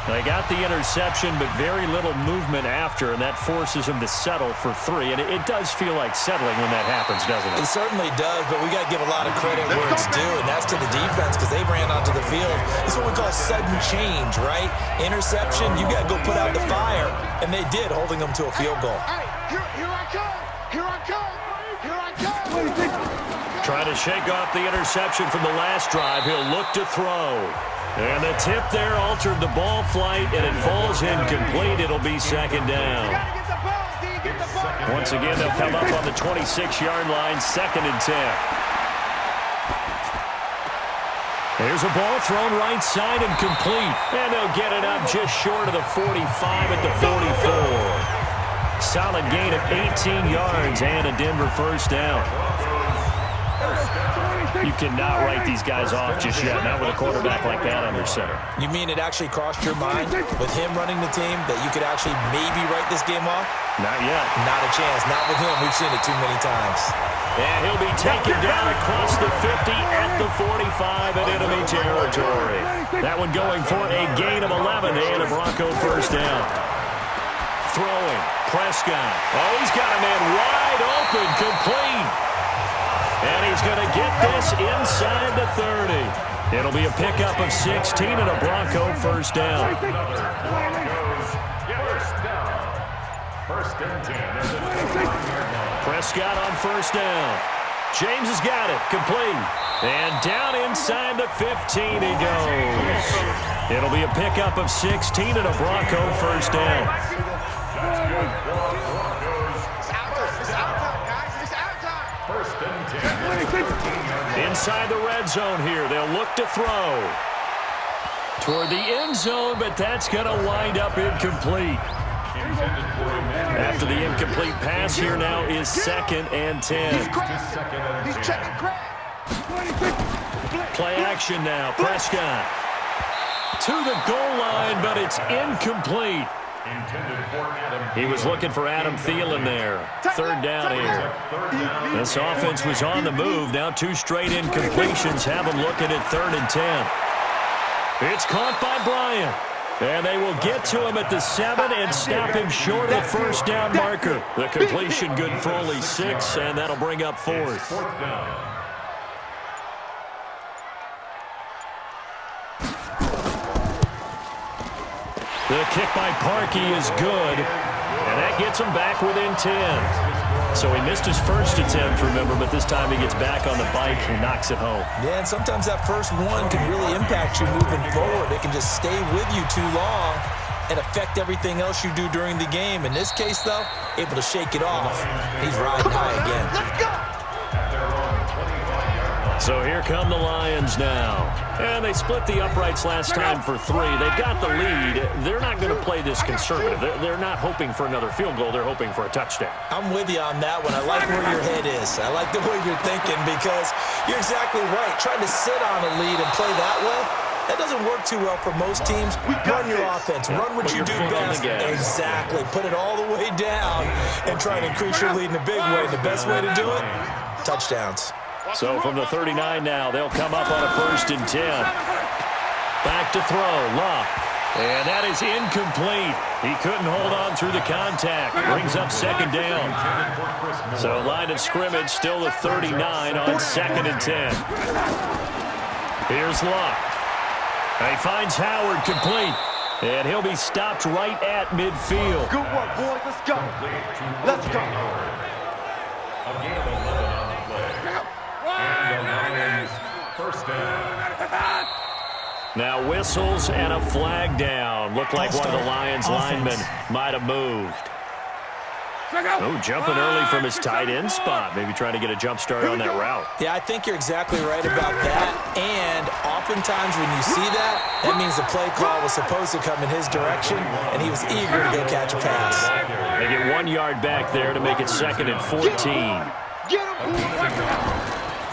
They got the interception, but very little movement after, and that forces them to settle for 3. And it does feel like settling when that happens, doesn't it? It certainly does, but we got to give a lot of credit where it's due, and that's to the defense because they ran onto the field. It's what we call sudden change, right? Interception, you got to go put out the fire, and they did, holding them to a field goal. Hey, here I come. Here I come. Here I come. Trying to shake off the interception from the last drive. He'll look to throw. And the tip there altered the ball flight, and it falls incomplete. It'll be 2nd down. Once again, they'll come up on the 26-yard line, 2nd and 10. There's a ball thrown right side and complete. And they'll get it up just short of the 45 at the 44. Solid gain of 18 yards and a Denver 1st down. You cannot write these guys off just yet, not with a quarterback like that under center. You mean it actually crossed your mind with him running the team that you could actually maybe write this game off? Not yet. Not a chance. Not with him. We've seen it too many times. And he'll be taken down across the 50 at the 45 in enemy territory. That one going for a gain of 11 and a Bronco 1st down. Throwing. Prescott. Oh, he's got a man wide open, complete. And he's going to get this inside the 30. It'll be a pickup of 16 and a Bronco 1st down. First and 10. Prescott on 1st down. James has got it, complete. And down inside the 15 he goes. It'll be a pickup of 16 and a Bronco 1st down. Inside the red zone here. They'll look to throw. Toward the end zone, but that's going to wind up incomplete. After the incomplete pass here now is 2nd and 10. He's checking crap. Play action now. Prescott to the goal line, but it's incomplete. He was looking for Adam Thielen there. 3rd down here. This offense was on the move. Now 2 straight incompletions have them looking at 3rd and 10. It's caught by Bryant. And they will get to him at the 7 and stop him short of the 1st down marker. The completion good for only 6, and that'll bring up 4th. The kick by Parkey is good, and that gets him back within 10. So he missed his first attempt, remember, but this time he gets back on the bike and knocks it home. Yeah, and sometimes that first one can really impact you moving forward. It can just stay with you too long and affect everything else you do during the game. In this case, though, able to shake it off. He's riding high again. Let's go. So here come the Lions now. And they split the uprights last time for 3. They've got the lead. They're not going to play this conservative. They're not hoping for another field goal. They're hoping for a touchdown. I'm with you on that one. I like where your head is. I like the way you're thinking because you're exactly right. Trying to sit on a lead and play that way, that doesn't work too well for most teams. Run your offense. Run what you do best. Exactly. Put it all the way down and try and increase your lead in a big way. The best way to do it, touchdowns. So from the 39 now, they'll come up on a 1st and 10. Back to throw, Luck. And that is incomplete. He couldn't hold on through the contact. Brings up 2nd down. So line of scrimmage still the 39 on 2nd and 10. Here's Luck. He finds Howard complete. And he'll be stopped right at midfield. Good work, boys. Let's go. Let's go. Again, 11 on the play. And the Lions 1st down. Now whistles and a flag down. Looked like one of the Lions linemen might have moved. Oh, jumping early from his tight end spot. Maybe trying to get a jump start on that route. Yeah, I think you're exactly right about that. And oftentimes when you see that, that means the play call was supposed to come in his direction, and he was eager to go catch a pass. They get 1 yard back there to make it 2nd and 14.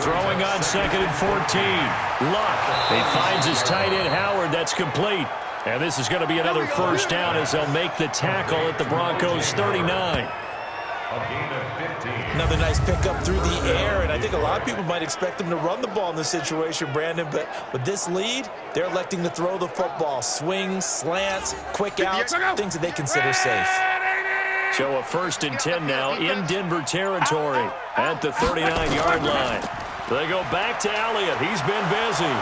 Throwing on 2nd and 14. Luck. He finds his tight end Howard. That's complete. And this is going to be another first down as they'll make the tackle at the Broncos 39. Another nice pickup through the air, and I think a lot of people might expect them to run the ball in this situation, Brandon, but with this lead, they're electing to throw the football. Swings, slants, quick outs, things that they consider safe. So a 1st and 10 now in Denver territory at the 39-yard line. They go back to Elliott. He's been busy.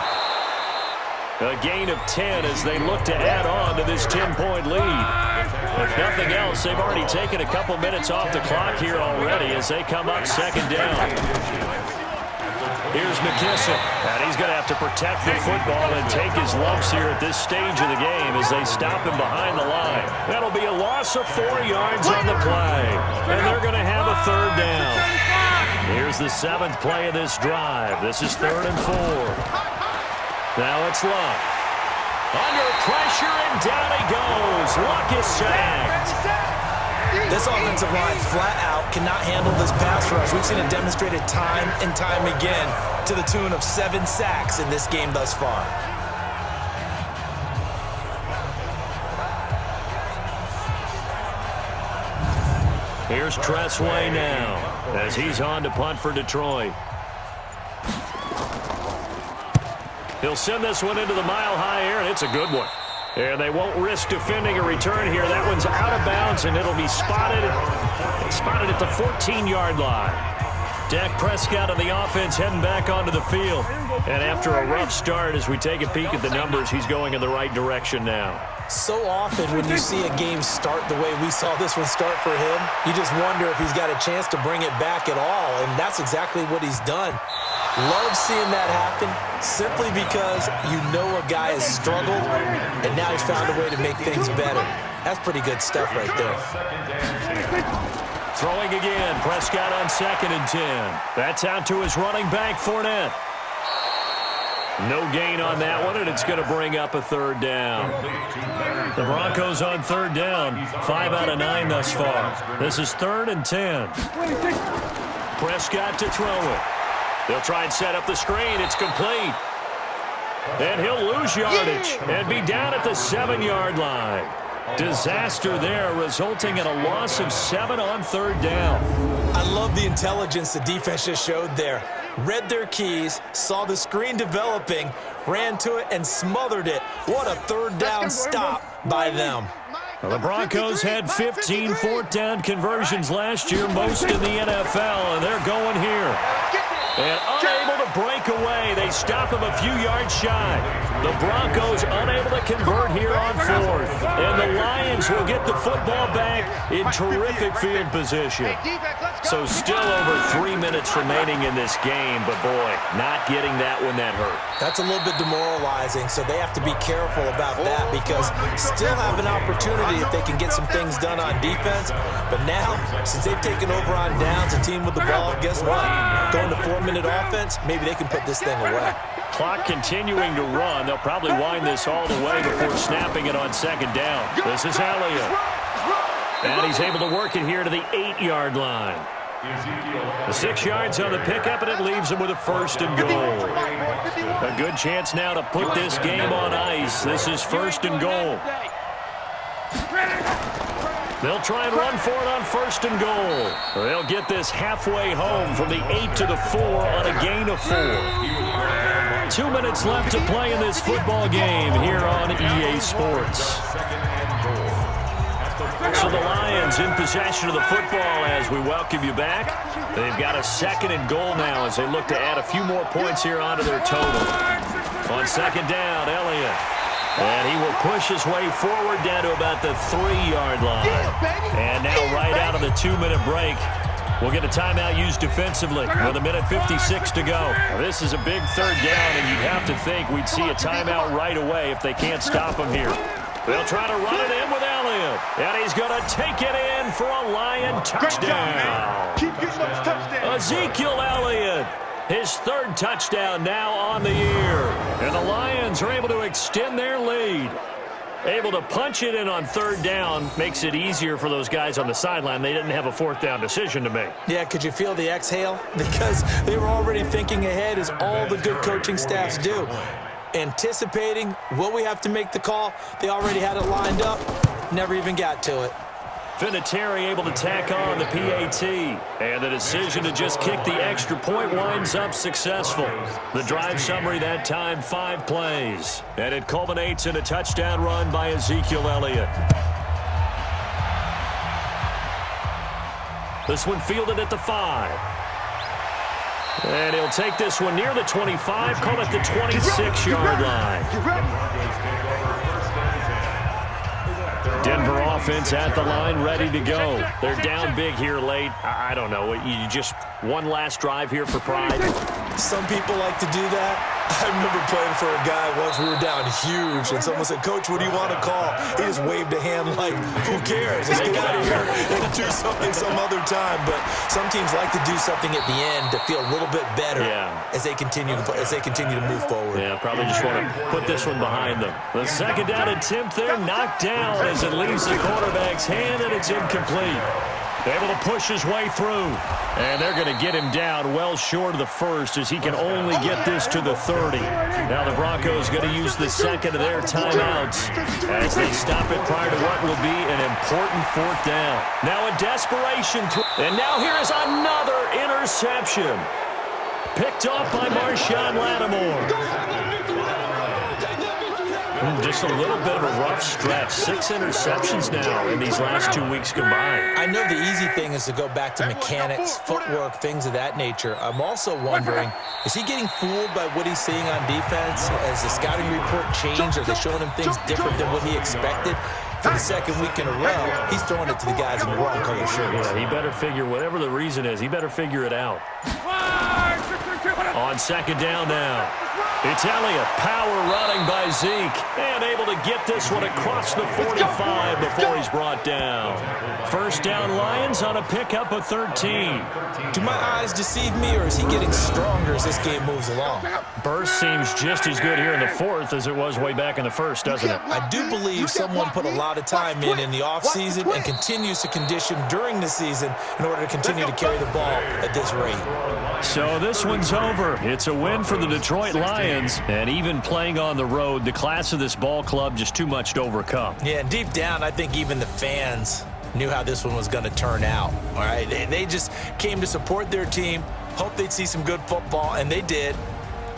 A gain of 10 as they look to add on to this 10-point lead. If nothing else, they've already taken a couple minutes off the clock here already as they come up 2nd down. Here's McKissick, and he's going to have to protect the football and take his lumps here at this stage of the game as they stop him behind the line. That'll be a loss of 4 yards on the play, and they're going to have a 3rd down. Here's the 7th play of this drive. This is 3rd and 4. Now it's Luck. Under pressure, and down he goes. Luck is sacked. This offensive line flat out cannot handle this pass rush. We've seen it demonstrated time and time again to the tune of 7 sacks in this game thus far. Here's Tressway now as he's on to punt for Detroit. He'll send this one into the mile-high air, and it's a good one. And they won't risk defending a return here. That one's out of bounds, and it'll be spotted at the 14-yard line. Dak Prescott of the offense heading back onto the field. And after a rough start, as we take a peek at the numbers, he's going in the right direction now. So often when you see a game start the way we saw this one start for him, you just wonder if he's got a chance to bring it back at all, and that's exactly what he's done. Love seeing that happen simply because you know a guy has struggled, and now he's found a way to make things better. That's pretty good stuff right there. Throwing again, Prescott on 2nd and 10. That's out to his running back, Fournette. No gain on that one, and it's going to bring up a 3rd down. The Broncos on 3rd down, 5 out of 9 thus far. This is 3rd and 10. Prescott to throw it. They'll try and set up the screen. It's complete. And he'll lose yardage and be down at the 7-yard line. Disaster there, resulting in a loss of 7 on 3rd down. I love the intelligence the defense just showed there. Read their keys, saw the screen developing, ran to it, and smothered it. What a 3rd down stop by them. Well, the Broncos had 15 4th down conversions last year, most in the NFL, and they're going here. And unable to break away. They stop him a few yards shy. The Broncos unable to convert here on 4th. And the Lions will get the football back in terrific field position. So still over 3 minutes remaining in this game, but boy, not getting that one that hurt. That's a little bit demoralizing, so they have to be careful about that because still have an opportunity if they can get some things done on defense. But now, since they've taken over on downs, a team with the ball, guess what? Going to 4-minute offense, maybe they can put this thing away. Clock continuing to run. They'll probably wind this all the way before snapping it on 2nd down. This is Elliott. And he's able to work it here to the 8-yard line. The 6 yards on the pickup, and it leaves him with a 1st and goal. A good chance now to put this game on ice. This is 1st and goal. They'll try and run for it on 1st and goal. They'll get this halfway home from the 8 to the 4 on a gain of 4. 2 minutes left to play in this football game here on EA Sports. So the Lions in possession of the football as we welcome you back. They've got a 2nd and goal now as they look to add a few more points here onto their total. On 2nd down, Elliott. And he will push his way forward down to about the 3-yard line. And now right out of the 2-minute break, We'll get a timeout used defensively with 1:56 to go. This is a big third down, and you'd have to think we'd see a timeout right away if they can't stop him here. They'll try to run it in with Elliott, and he's going to take it in for a Lion touchdown. Keep getting those touchdowns. Ezekiel Elliott, his third touchdown now on the year. And the Lions are able to extend their lead. Able to punch it in on third down makes it easier for those guys on the sideline. They didn't have a fourth down decision to make. Yeah, could you feel the exhale? Because they were already thinking ahead, as all the good coaching staffs do. Anticipating, will we have to make the call? They already had it lined up. Never even got to it. Vinatieri able to tack on the PAT. And the decision to just kick the extra point winds up successful. The drive summary that time, 5 plays. And it culminates in a touchdown run by Ezekiel Elliott. This one fielded at the 5. And he'll take this one near the 25, call it the 26-yard line. Denver offense at the line, ready to go. They're down big here late. I don't know. You just one last drive here for pride. Some people like to do that. I remember playing for a guy once. We were down huge, and someone said, "Coach, what do you want to call?" He just waved a hand like, "Who cares? Let's get out of here and do something some other time." But some teams like to do something at the end to feel a little bit better as they continue to move forward. Yeah, probably just want to put this one behind them. The second down attempt there, knocked down as it leaves the quarterback's hand, and it's incomplete. Able to push his way through. And they're going to get him down well short of the first, as he can only get this to the 30. Now the Broncos going to use the second of their timeouts as they stop it prior to what will be an important fourth down. Now a desperation. And now here is another interception. Picked off by Marshawn Lattimore. Just a little bit of a rough stretch. 6 interceptions now in these last 2 weeks combined. I know the easy thing is to go back to mechanics, footwork, things of that nature. I'm also wondering, is he getting fooled by what he's seeing on defense? Has the scouting report changed? Are they showing him things different than what he expected? For the second week in a row, he's throwing it to the guys in the wrong color shirts. Yeah, he better figure, whatever the reason is, he better figure it out. On second down now. It's Elliott, power running by Zeke, and able to get this one across the 45 before he's brought down. First down Lions on a pickup of 13. Do my eyes deceive me, or is he getting stronger as this game moves along? Burst seems just as good here in the fourth as it was way back in the first, doesn't it? I do believe someone put a lot of time in the offseason and continues to condition during the season in order to continue to carry the ball at this rate. So this one's over. It's a win for the Detroit Lions, and even playing on the road, the class of this ball club just too much to overcome. Yeah, and deep down, I think even the fans knew how this one was going to turn out. All right, they just came to support their team, hoped they'd see some good football, and they did,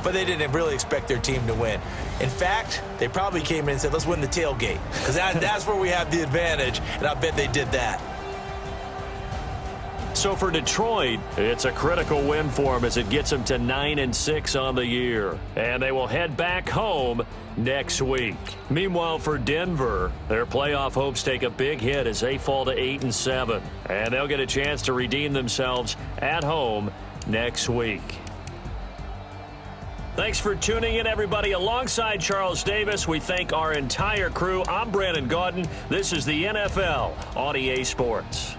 but they didn't really expect their team to win. In fact, they probably came in and said, "Let's win the tailgate," because that's where we have the advantage, and I bet they did that. So for Detroit, it's a critical win for them as it gets them to 9-6 on the year. And they will head back home next week. Meanwhile, for Denver, their playoff hopes take a big hit as they fall to 8-7. And they'll get a chance to redeem themselves at home next week. Thanks for tuning in, everybody. Alongside Charles Davis, we thank our entire crew. I'm Brandon Gaudin. This is the NFL on EA Sports.